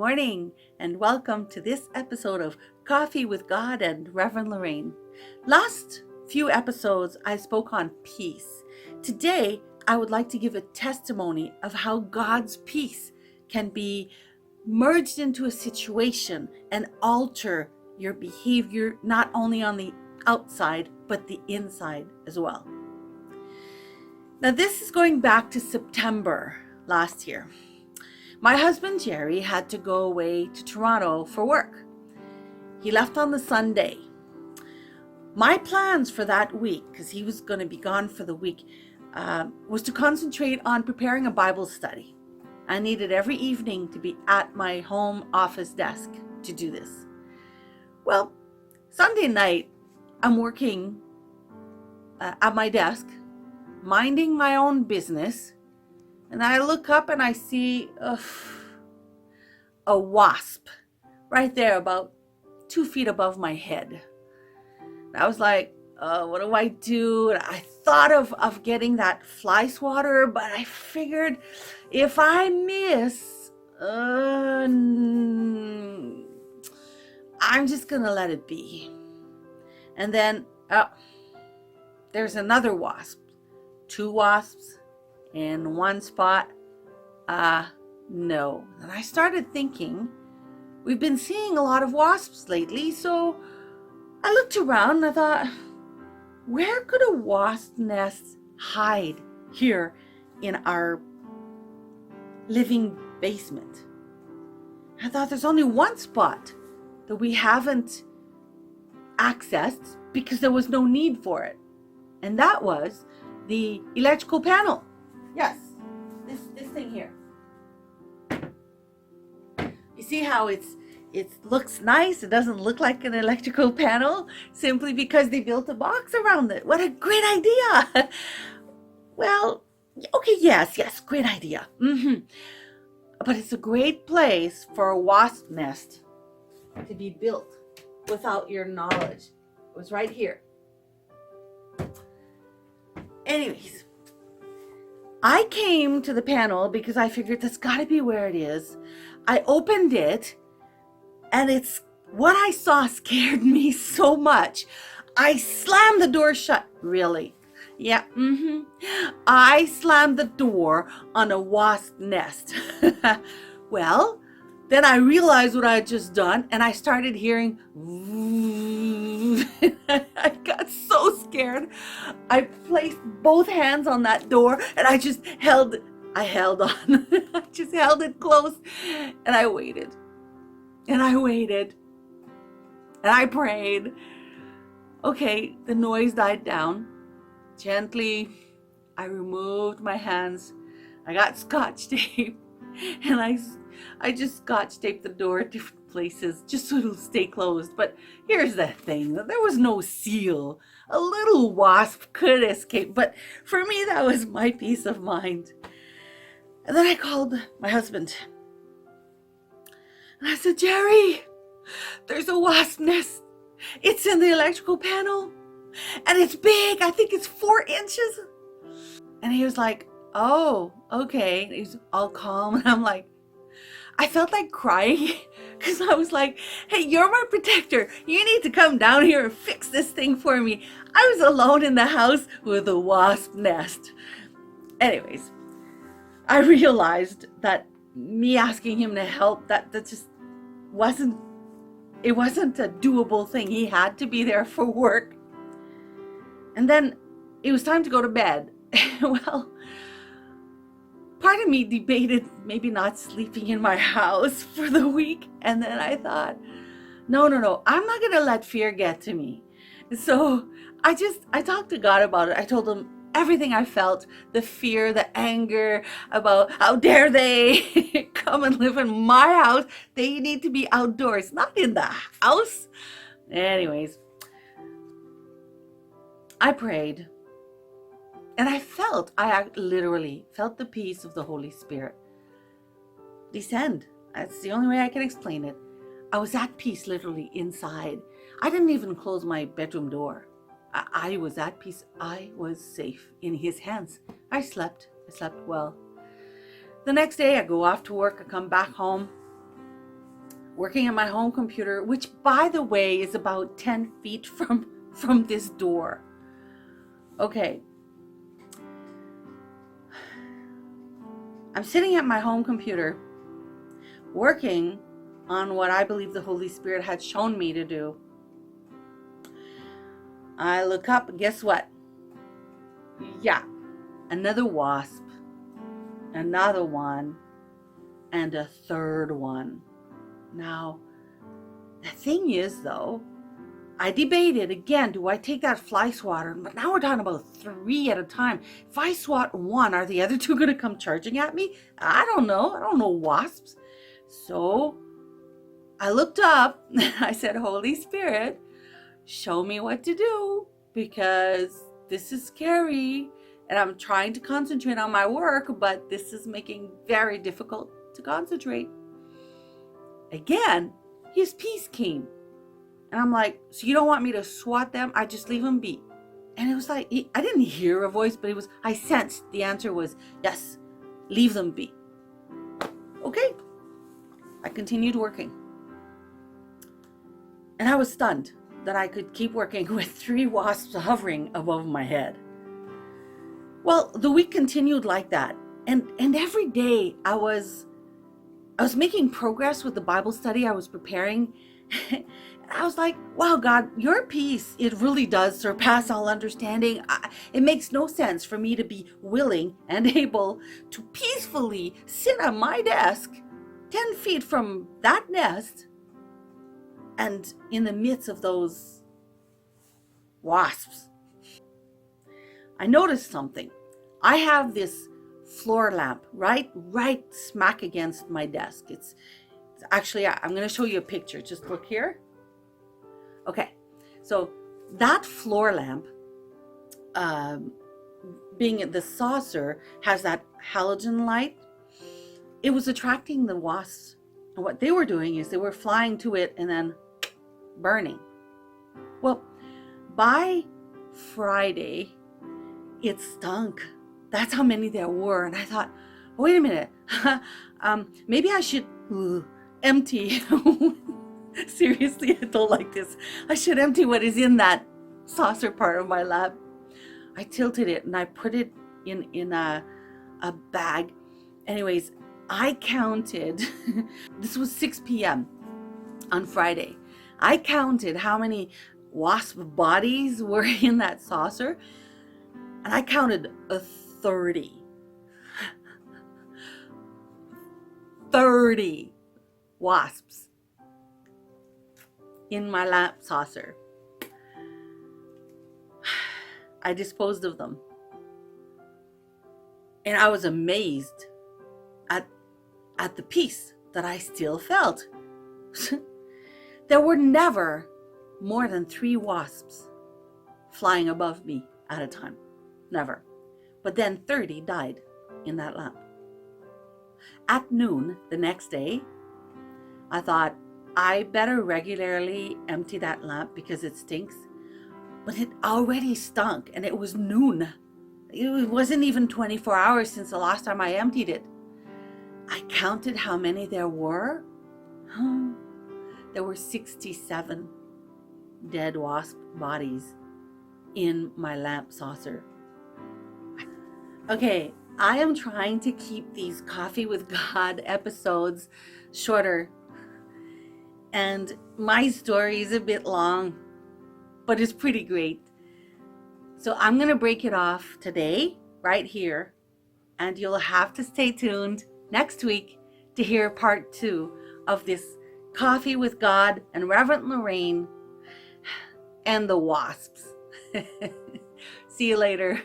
morning, and welcome to this episode of Coffee with God and Reverend Lorraine. Last few episodes, I spoke on peace. Today, I would like to give a testimony of how God's peace can be merged into a situation and alter your behavior, not only on the outside, but the inside as well. Now, this is going back to September last year. My husband, Jerry, had to go away to Toronto for work. He left on the Sunday. My plans for that week, because he was going to be gone for the week, was to concentrate on preparing a Bible study. I needed every evening to be at my home office desk to do this. Well, Sunday night, I'm working at my desk, minding my own business, and I look up and I see a wasp right there about 2 feet above my head. And I was like, what do I do? And I thought of getting that fly swatter, but I figured if I miss, I'm just gonna let it be. And then there's another wasp, 2 wasps in one spot. No. And I started thinking, we've been seeing a lot of wasps lately, so I looked around and I thought, where could a wasp nest hide here in our living basement? I thought there's only one spot that we haven't accessed because there was no need for it. And that was the electrical panel. Yes, this thing here. You see how it looks nice? It doesn't look like an electrical panel simply because they built a box around it. What a great idea. Well, okay, yes, great idea. But it's a great place for a wasp nest to be built without your knowledge. It was right here. Anyways, I came to the panel because I figured that's got to be where it is. I opened it, and what I saw scared me so much. I slammed the door shut. Really? Yeah. I slammed the door on a wasp nest. Well, then I realized what I had just done, and I started hearing. I got so scared. I placed both hands on that door, and I held on. I just held it close, and I waited. And I waited. And I prayed. Okay, the noise died down. Gently, I removed my hands. I got Scotch tape, and I just Scotch taped the door at different places just so it'll stay closed. But here's the thing, there was no seal. A little wasp could escape, but for me, that was my peace of mind. And then I called my husband. And I said, Jerry, there's a wasp nest. It's in the electrical panel. And it's big. I think it's 4 inches. And he was like, oh, okay. And he's all calm. And I'm like, I felt like crying because I was like, hey, you're my protector. You need to come down here and fix this thing for me. I was alone in the house with a wasp nest. Anyways, I realized that me asking him to help, that just wasn't a doable thing. He had to be there for work. And then it was time to go to bed. Well, part of me debated maybe not sleeping in my house for the week. And then I thought, no, I'm not going to let fear get to me. So I talked to God about it. I told him everything I felt, the fear, the anger about how dare they come and live in my house. They need to be outdoors, not in the house. Anyways, I prayed. And I literally felt the peace of the Holy Spirit descend. That's the only way I can explain it. I was at peace literally inside. I didn't even close my bedroom door. I was at peace. I was safe in his hands. I slept well. The next day I go off to work. I come back home. working on my home computer, which by the way is about 10 feet from this door. Okay. I'm sitting at my home computer working on what I believe the Holy Spirit had shown me to do. I look up, and guess what? Yeah, another wasp, another one, and a third one. Now, the thing is though, I debated again, do I take that fly swatter? But now we're talking about 3 at a time. If I swat one, are the other 2 going to come charging at me? I don't know. I don't know wasps. So I looked up. I said, Holy Spirit, show me what to do, because this is scary. And I'm trying to concentrate on my work, but this is making very difficult to concentrate. Again, his peace came. And I'm like, so you don't want me to swat them? I just leave them be. And it was like, I didn't hear a voice, but I sensed the answer was, yes, leave them be. Okay. I continued working. And I was stunned that I could keep working with 3 wasps hovering above my head. Well, the week continued like that. And every day I was making progress with the Bible study I was preparing. I was like, wow, God, your peace, it really does surpass all understanding. It makes no sense for me to be willing and able to peacefully sit on my desk 10 feet from that nest and in the midst of those wasps. I noticed something. I have this floor lamp right smack against my desk. It's actually, I'm going to show you a picture. Just look here. Okay, so that floor lamp, being the saucer, has that halogen light. It was attracting the wasps. And what they were doing is they were flying to it and then burning. Well, by Friday, it stunk. That's how many there were. And I thought, wait a minute, maybe I should empty. Seriously, I don't like this. I should empty what is in that saucer part of my lab. I tilted it and I put it in a bag. Anyways, I counted, this was 6 p.m. on Friday. I counted how many wasp bodies were in that saucer, and I counted 30. 30 wasps in my lamp saucer. I disposed of them. And I was amazed at the peace that I still felt. There were never more than 3 wasps flying above me at a time. Never. But then 30 died in that lamp. At noon the next day, I thought, I better regularly empty that lamp because it stinks. But it already stunk, and it was noon. It wasn't even 24 hours since the last time I emptied it. I counted how many there were. There were 67 dead wasp bodies in my lamp saucer. Okay, I am trying to keep these Coffee with God episodes shorter. And my story is a bit long, but it's pretty great. So I'm going to break it off today, right here. And you'll have to stay tuned next week to hear part 2 of this Coffee with God and Reverend Lorraine and the Wasps. See you later.